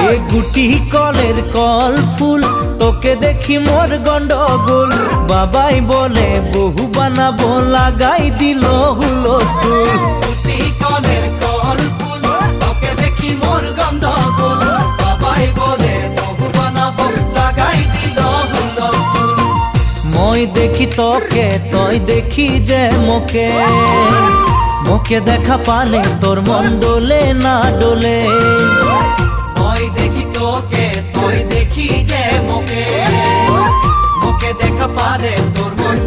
এ গুটি কলের কল ফুল তোকে দেখি মোর গন্ডগোল বাবাই বলে বহু বানাবো লাগাই দিল হুলস্থুল গুটি কলের কল ফুল তোকে দেখি মোর গন্ডগোল বাবাই বলে বহু বানাবো লাগাই দিল হুলস্থুল মই দেখি তোকে তই দেখি যে মোকে মোকে দেখা পালে তোর মন ডোলে না ডোলে মই দেখি তোকে তুই দেখি যে মোকে মোকে দেখা পারে তোর মন